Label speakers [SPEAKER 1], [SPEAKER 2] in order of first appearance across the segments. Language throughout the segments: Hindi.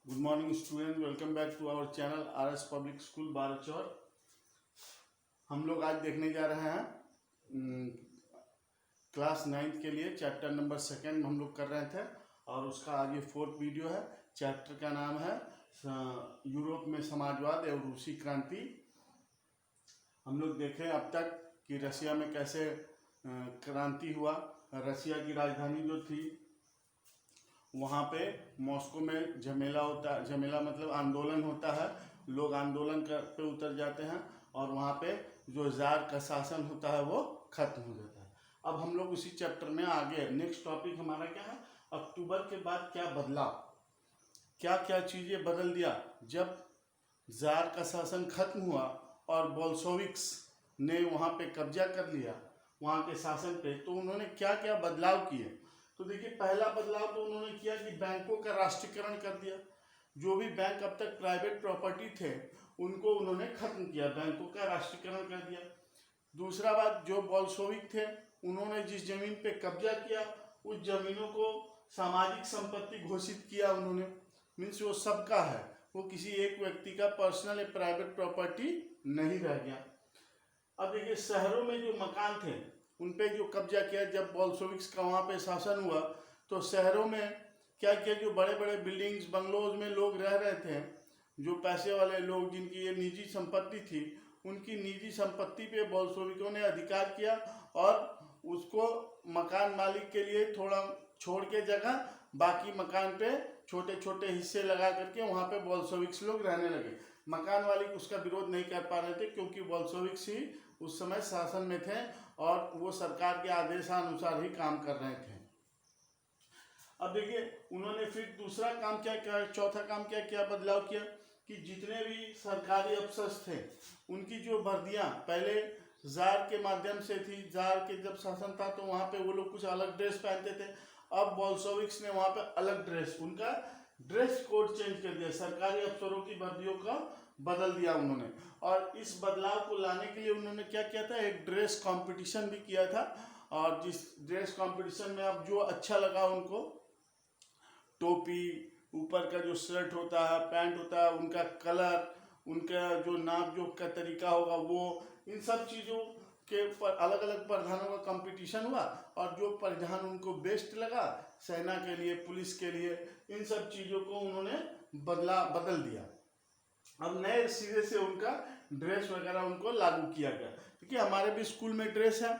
[SPEAKER 1] Good morning student, welcome back to our channel RS public school Barachaur. हम लोग आज देखने जा रहे हैं क्लास 9th के लिए चैप्टर नंबर 2 हम लोग कर रहे थे और उसका आज ये 4th वीडियो है। चैप्टर का नाम है यूरोप में समाजवाद एवं रूसी क्रांति। हम लोग देखें अब तक कि रसिया में कैसे क्रांति हुआ। रसिया की राजधानी जो थी वहाँ पे मॉस्को में झमेला होता है। झमेला मतलब आंदोलन होता है, लोग आंदोलन पे उतर जाते हैं और वहाँ पे जो जार का शासन होता है वो खत्म हो जाता है। अब हम लोग उसी चैप्टर में आगे नेक्स्ट टॉपिक हमारा क्या है, अक्टूबर के बाद क्या बदलाव, क्या क्या चीज़ें बदल दिया जब जार का शासन खत्म हुआ और बोल्शेविक्स ने वहाँ पे कब्जा कर लिया वहाँ के शासन पे, तो उन्होंने क्या क्या बदलाव किए। तो देखिए, पहला बदलाव तो उन्होंने किया कि बैंकों का राष्ट्रीयकरण कर दिया। जो भी बैंक अब तक प्राइवेट प्रॉपर्टी थे उनको उन्होंने खत्म किया, बैंकों का राष्ट्रीयकरण कर दिया। दूसरा बात, जो बोल्शेविक थे उन्होंने जिस जमीन पे कब्जा किया उस जमीनों को सामाजिक संपत्ति घोषित किया उन्होंने। मीन्स वो सबका है, वो किसी एक व्यक्ति का पर्सनल या प्राइवेट प्रॉपर्टी नहीं रह गया। अब देखिए, शहरों में जो मकान थे उन पे जो कब्जा किया, जब बोल्शेविक्स का वहाँ पे शासन हुआ तो शहरों में क्या किया, जो बड़े बड़े बिल्डिंग्स बंगलोज में लोग रह रहे थे, जो पैसे वाले लोग जिनकी ये निजी संपत्ति थी, उनकी निजी संपत्ति पे बोल्शेविकों ने अधिकार किया और उसको मकान मालिक के लिए थोड़ा छोड़ के जगह बाकी मकान पे छोटे छोटे हिस्से लगा करके वहाँ पे बोल्शेविक्स लोग रहने लगे। मकान मालिक उसका विरोध नहीं कर पा रहे थे क्योंकि बोल्शेविक्स ही उस समय शासन में थे और वो सरकार के आदेशानुसार ही काम कर रहे थे। अब देखिए, उन्होंने फिर दूसरा काम क्या किया, चौथा काम क्या किया, बदलाव किया कि जितने भी सरकारी अफसर थे उनकी जो वर्दियां पहले जार के माध्यम से थी, जार के जब शासन था तो वहाँ पे वो लोग कुछ अलग ड्रेस पहनते थे। अब बोल्शेविक्स ने वहाँ पे अलग ड्रेस, उनका ड्रेस कोड चेंज कर दिया, सरकारी अफसरों की वर्दियों का बदल दिया उन्होंने। और इस बदलाव को लाने के लिए उन्होंने क्या किया था, एक ड्रेस कंपटीशन भी किया था। और जिस ड्रेस कंपटीशन में अब जो अच्छा लगा उनको, टोपी, ऊपर का जो शर्ट होता है, पैंट होता है, उनका कलर, उनका जो नाप जोख का तरीका होगा, वो इन सब चीज़ों के ऊपर अलग अलग परिधानों का कंपटीशन हुआ और जो परिधान उनको बेस्ट लगा सेना के लिए, पुलिस के लिए, इन सब चीज़ों को उन्होंने बदल दिया। अब नए सिरे से उनका ड्रेस वगैरह उनको लागू किया गया। देखिए, हमारे भी स्कूल में ड्रेस है,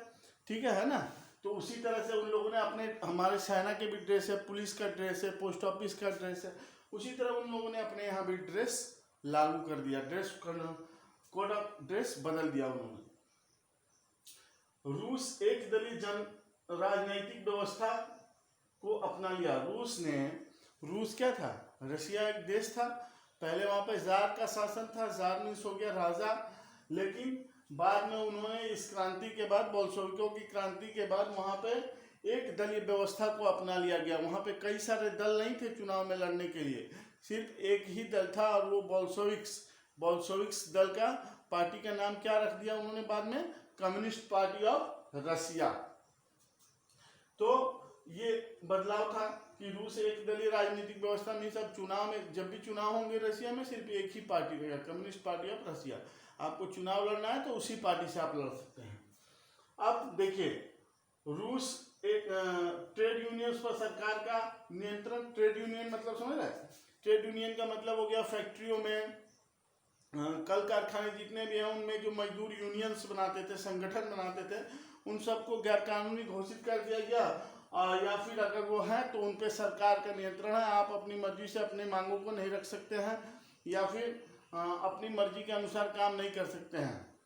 [SPEAKER 1] ठीक है ना, तो उसी तरह से उन लोगों ने अपने, हमारे सेना के भी ड्रेस है, पुलिस का ड्रेस है, पोस्ट ऑफिस का ड्रेस है, उसी तरह उन लोगों ने अपने यहाँ भी ड्रेस लागू कर दिया, ड्रेस कोड ऑफ ड्रेस बदल दिया उन्होंने। रूस एक दलीय जन राजनैतिक व्यवस्था को अपना लिया। रूस क्या था, रशिया एक देश था, पहले वहाँ पे जार का शासन था, जार मीन्स हो गया राजा, लेकिन बाद में उन्होंने इस क्रांति के बाद, बोल्शेविकों की क्रांति के बाद वहाँ पे एक दलीय व्यवस्था को अपना लिया गया। वहाँ पे कई सारे दल नहीं थे चुनाव में लड़ने के लिए, सिर्फ एक ही दल था और वो बोल्शेविक्स दल का पार्टी का नाम क्या रख दिया उन्होंने बाद में, कम्युनिस्ट पार्टी ऑफ रसिया। तो ये बदलाव था कि रूस एक दलीय राजनीतिक व्यवस्था में, सब चुनाव में, जब भी चुनाव होंगे रशिया में सिर्फ एक ही पार्टी रहेगा, कम्युनिस्ट पार्टी ऑफ रसिया। आपको चुनाव लड़ना है तो उसी पार्टी से आप लड़ सकते हैं। अब देखिए, रूस एक ट्रेड यूनियंस पर सरकार का नियंत्रण, ट्रेड यूनियन मतलब समझ रहे हैं, ट्रेड यूनियन का मतलब हो गया फैक्ट्रियों में, कल कारखाने जितने भी हैं उनमें जो मजदूर यूनियंस बनाते थे, संगठन बनाते थे, उन सबको गैरकानूनी घोषित कर दिया गया। या फिर अगर वो है तो उन पे सरकार का नियंत्रण है, आप अपनी मर्जी से अपने मांगों को नहीं रख सकते हैं या फिर अपनी मर्जी के अनुसार काम नहीं कर सकते हैं।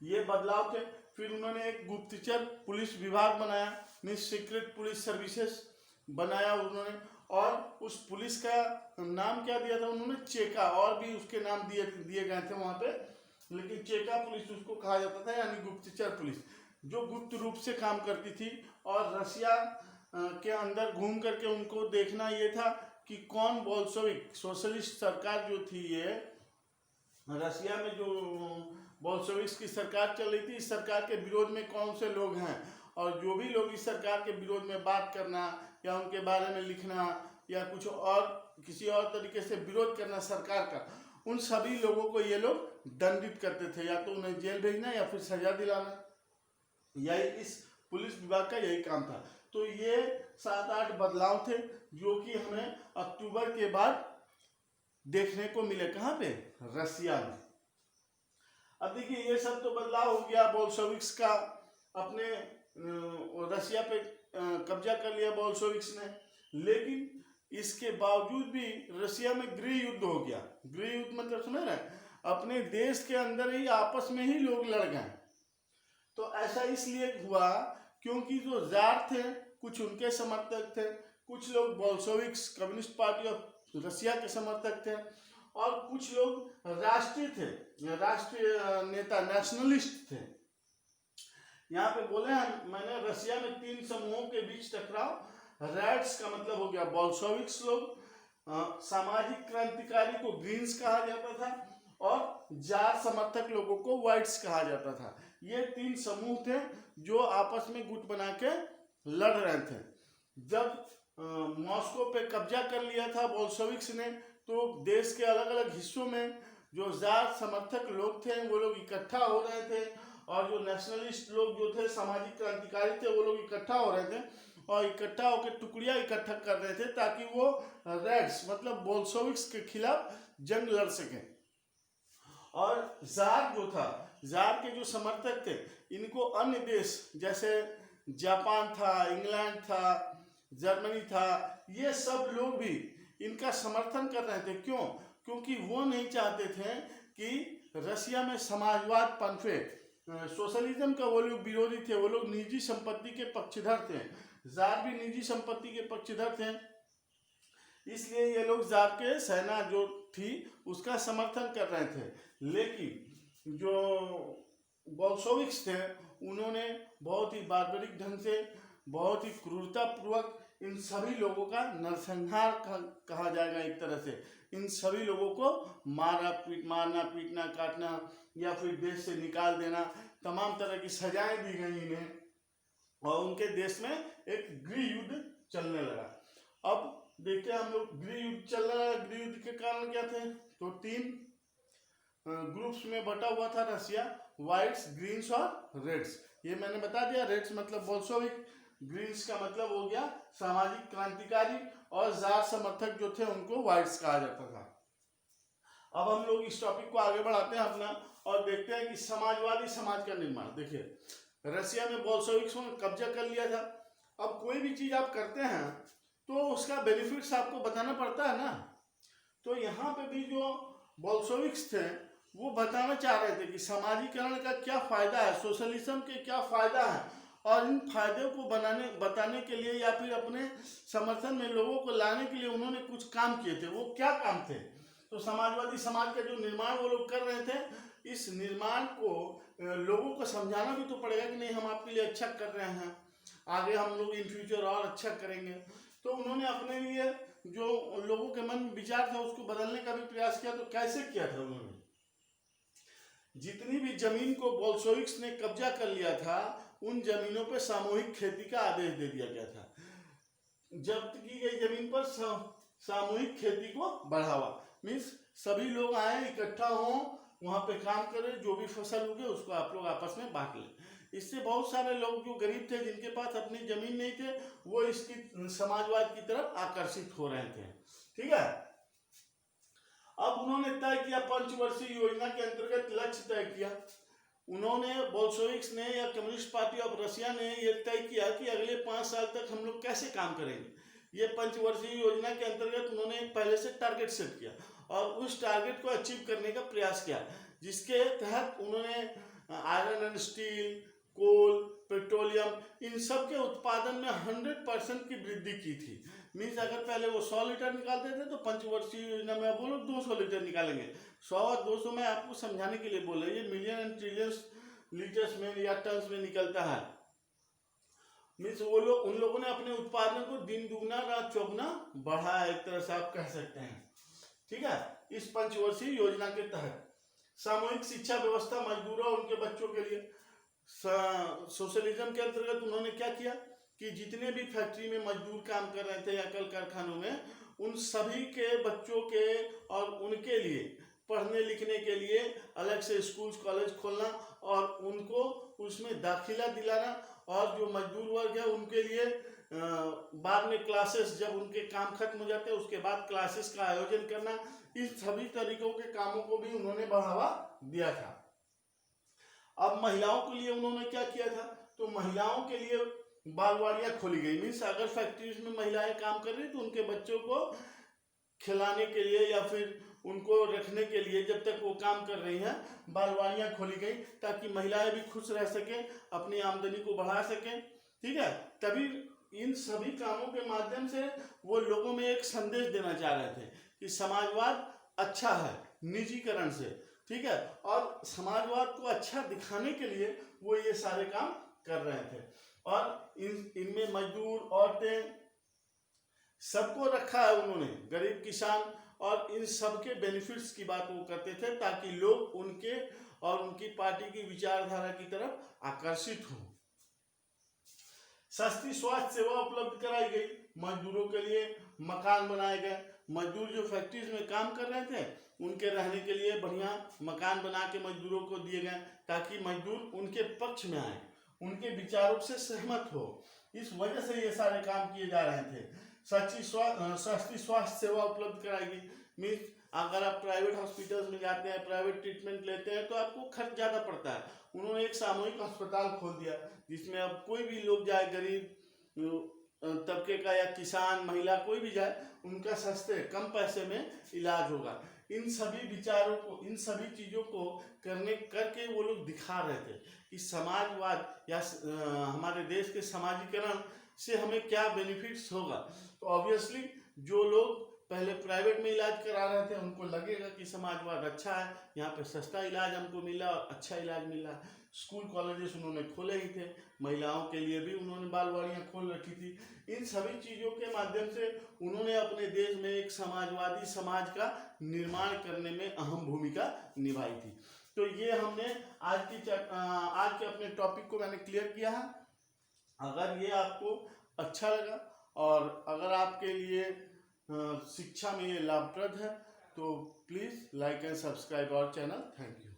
[SPEAKER 1] ये बदलाव थे। फिर उन्होंने एक गुप्तचर पुलिस विभाग बनाया, मीन्स सीक्रेट पुलिस सर्विसेज बनाया उन्होंने, और उस पुलिस का नाम क्या दिया था उन्होंने, चेका, और भी उसके नाम दिए गए थे वहाँ पे, लेकिन चेका पुलिस उसको कहा जाता था, यानी गुप्तचर पुलिस, जो गुप्त रूप से काम करती थी। और रसिया के अंदर घूम करके उनको देखना ये था कि कौन बोल्शेविक सोशलिस्ट सरकार जो थी, ये रसिया में जो बोल्शेविक्स की सरकार चल रही थी, इस सरकार के विरोध में कौन से लोग हैं, और जो भी लोग इस सरकार के विरोध में बात करना या उनके बारे में लिखना या कुछ और किसी और तरीके से विरोध करना सरकार का, उन सभी लोगों को ये लोग दंडित करते थे, या तो उन्हें जेल भेजना या फिर सजा दिलाना। यही इस पुलिस विभाग का यही काम था। तो ये 7-8 बदलाव थे जो कि हमें अक्टूबर के बाद देखने को मिले। कहाँ पे? रसिया में। अब देखिए ये सब तो बदलाव हो गया, बोल्शेविक्स का अपने रसिया पे कब्जा कर लिया बोल्शेविक्स ने। लेकिन इसके बावजूद भी रसिया में गृह युद्ध हो गया। गृह युद्ध मतलब समझ रहे हैं, अपने देश के अंदर ही आपस में ही लोग लड़ गए। तो ऐसा इसलिए हुआ क्योंकि जो जार थे कुछ उनके समर्थक थे, कुछ लोग Bolsheviks communist party of Russia के समर्थक थे, और कुछ लोग राष्ट्रीय थे, राष्ट्रीय नेता नेशनलिस्ट थे। यहाँ पे बोले हैं मैंने, रसिया में 3 समूहों के बीच टकराव। रेड्स का मतलब हो गया बोल्शेविक्स लोग, सामाजिक क्रांतिकारी को ग्रीन्स कहा जाता था, और जार समर्थक लोगों को व्हाइट्स कहा जाता था। ये 3 समूह थे जो आपस में गुट बना के लड़ रहे थे। जब मॉस्को पे कब्जा कर लिया था बोल्शेविक्स ने, तो देश के अलग अलग हिस्सों में जो जार समर्थक लोग थे वो लोग इकट्ठा हो रहे थे, और जो नेशनलिस्ट लोग जो थे, सामाजिक क्रांतिकारी थे, वो लोग इकट्ठा हो रहे थे, और इकट्ठा होकर टुकड़ियां इकट्ठा कर रहे थे ताकि वो रेड्स मतलब बोल्शेविक्स के खिलाफ जंग लड़ सके। और जार जो था, जार के जो समर्थक थे, इनको अन्य देश जैसे जापान था, इंग्लैंड था, जर्मनी था, ये सब लोग भी इनका समर्थन कर रहे थे। क्यों? क्योंकि वो नहीं चाहते थे कि रसिया में समाजवाद पनपे। सोशलिज्म का वो लोग विरोधी थे, वो लोग निजी संपत्ति के पक्षधर थे। जार भी निजी संपत्ति के पक्षधर थे, इसलिए ये लोग जार के सेना जो थी उसका समर्थन कर रहे थे। लेकिन जो बोल्शेविक्स थे उन्होंने बहुत ही बार्बरिक ढंग से, बहुत ही क्रूरतापूर्वक इन सभी लोगों का नरसंहार कहा जाएगा एक तरह से, इन सभी लोगों को मारना पीटना काटना या फिर देश से निकाल देना, तमाम तरह की सजाएं दी गई इन्हें, और उनके देश में एक गृह युद्ध चलने लगा। अब देखते हैं हम लोग, गृह युद्ध चल रहा है। गृह युद्ध के कारण क्या थे? तो 3 ग्रुप्स में बटा हुआ था रसिया, व्हाइट्स, ग्रीन्स और रेड्स। ये मैंने बता दिया, रेड्स मतलब बोल्शेविक, ग्रीन्स का मतलब हो गया सामाजिक क्रांतिकारी, और जार समर्थक जो थे उनको व्हाइट्स कहा जाता था। अब हम लोग इस टॉपिक को आगे बढ़ाते हैं अपना, और देखते हैं कि समाजवादी समाज का निर्माण। देखिए रसिया में बोल्शेविक्स ने कब्जा कर लिया था। अब कोई भी चीज आप करते हैं तो उसका बेनिफिट्स आपको बताना पड़ता है ना। तो यहाँ पे भी जो बोल्शेविक्स थे वो बताना चाह रहे थे कि समाजीकरण का क्या फायदा है, सोशलिज्म के क्या फायदा है, और इन फायदों को बताने के लिए या फिर अपने समर्थन में लोगों को लाने के लिए उन्होंने कुछ काम किए थे। वो क्या काम थे? तो समाजवादी समाज का जो निर्माण वो लोग कर रहे थे, इस निर्माण को लोगों को समझाना भी तो पड़ेगा कि नहीं, हम आपके लिए अच्छा कर रहे हैं, आगे हम लोग इन फ्यूचर और अच्छा करेंगे। तो उन्होंने अपने लिए जो लोगों के मन में विचार था उसको बदलने का भी प्रयास किया। तो कैसे किया था उन्होंने? जितनी भी जमीन को बोल्शेविक्स ने कब्जा कर लिया था उन जमीनों पर सामूहिक खेती का आदेश दे दिया गया था। जब्त की गई जमीन पर सामूहिक खेती को बढ़ावा, मीन्स सभी लोग आए, इकट्ठा हों, वहां पे काम करें, जो भी फसल उगे उसको आप लोग आपस में बांट लें। इससे बहुत सारे लोग जो गरीब थे, जिनके पास अपनी जमीन नहीं थे, वो इसकी समाजवाद की तरफ आकर्षित हो रहे थे। ठीक है। अब उन्होंने तय किया, पंचवर्षीय योजना के अंतर्गत लक्ष्य तय किया। उन्होंने, बोल्शेविक्स ने या कम्युनिस्ट पार्टी ऑफ रसिया ने यह तय किया कि अगले 5 साल तक हम लोग कैसे काम करेंगे। ये पंचवर्षीय योजना के अंतर्गत उन्होंने पहले से टारगेट सेट किया और उस टारगेट को अचीव करने का प्रयास किया, जिसके तहत उन्होंने iron and steel, coal, petroleum, इन सब के उत्पादन में 100% की वृद्धि की थी। मीन्स अगर पहले वो 100 लीटर निकालते थे तो पंचवर्षीय योजना में अब वो लोग 200 लीटर निकालेंगे। 100 और 200 में आपको समझाने के लिए बोल रहे हैं, ये मिलियन एंड ट्रिलियंस लीटर्स में या टन्स में निकलता है। मीन्स वो लोग, उन लोगों ने अपने उत्पादन को दिन दुगना रात चौगुना बढ़ाया, एक तरह से आप कह सकते हैं। ठीक है। इस पंचवर्षीय योजना के तहत सामूहिक शिक्षा व्यवस्था मजदूरों और उनके बच्चों के लिए, सोशलिज्म के अंतर्गत उन्होंने क्या किया कि जितने भी फैक्ट्री में मजदूर काम कर रहे थे या कल कारखानों में, उन सभी के बच्चों के और उनके लिए पढ़ने लिखने के लिए अलग से स्कूल कॉलेज खोलना और उनको उसमें दाखिला दिलाना, और जो मजदूर वर्ग है उनके लिए बाद में क्लासेस, जब उनके काम खत्म हो जाते हैं उसके बाद क्लासेस का आयोजन करना, इस सभी तरीकों के कामों को भी उन्होंने बढ़ावा दिया था। अब महिलाओं के लिए उन्होंने क्या किया था, तो महिलाओं के लिए बालवाड़ियां खोली गई। मीन्स अगर फैक्ट्रीज में महिलाएं काम कर रही तो उनके बच्चों को खिलाने के लिए या फिर उनको रखने के लिए जब तक वो काम कर रही हैं बालवाड़ियां खोली गई, ताकि महिलाएं भी खुश रह सकें, अपनी आमदनी को बढ़ा सकें। ठीक है, तभी इन सभी कामों के माध्यम से वो लोगों में एक संदेश देना चाह रहे थे कि समाजवाद अच्छा है निजीकरण से। ठीक है, और समाजवाद को अच्छा दिखाने के लिए वो ये सारे काम कर रहे थे। और इनमें मजदूर, औरतें, सबको रखा है उन्होंने, गरीब किसान, और इन सब के बेनिफिट्स की बात वो करते थे ताकि लोग उनके और उनकी पार्टी की विचारधारा की तरफ आकर्षित हों। सस्ती स्वास्थ्य सेवा उपलब्ध कराई गई, मजदूरों के लिए मकान बनाए गए। मजदूर जो फैक्ट्रीज में काम कर रहे थे उनके रहने के लिए बढ़िया मकान बना के मजदूरों को दिए गए, ताकि मजदूर उनके पक्ष में आए, उनके विचारों से सहमत हो। इस वजह से ये सारे काम किए जा रहे थे। सस्ती स्वास्थ्य सेवा उपलब्ध कराई गई। मीन्स अगर आप प्राइवेट हॉस्पिटल्स में जाते हैं, प्राइवेट ट्रीटमेंट लेते हैं, तो आपको खर्च ज़्यादा पड़ता है। उन्होंने एक सामूहिक अस्पताल खोल दिया जिसमें अब कोई भी लोग जाए, गरीब तबके का या किसान, महिला, कोई भी जाए, उनका सस्ते कम पैसे में इलाज होगा। इन सभी विचारों को, इन सभी चीज़ों को करके वो लोग दिखा रहे थे कि समाजवाद या हमारे देश के समाजीकरण से हमें क्या बेनिफिट्स होगा। तो ऑब्वियसली जो लोग पहले प्राइवेट में इलाज करा रहे थे उनको लगेगा कि समाजवाद अच्छा है, यहाँ पे सस्ता इलाज हमको मिला और अच्छा इलाज मिला। स्कूल कॉलेजेस उन्होंने खोले ही थे, महिलाओं के लिए भी उन्होंने बालवाड़ियाँ खोल रखी थी। इन सभी चीज़ों के माध्यम से उन्होंने अपने देश में एक समाजवादी समाज का निर्माण करने में अहम भूमिका निभाई थी। तो ये हमने आज के अपने टॉपिक को मैंने क्लियर किया है। अगर ये आपको अच्छा लगा और अगर आपके लिए शिक्षा में ये लाभप्रद है तो please like and subscribe our channel. Thank you.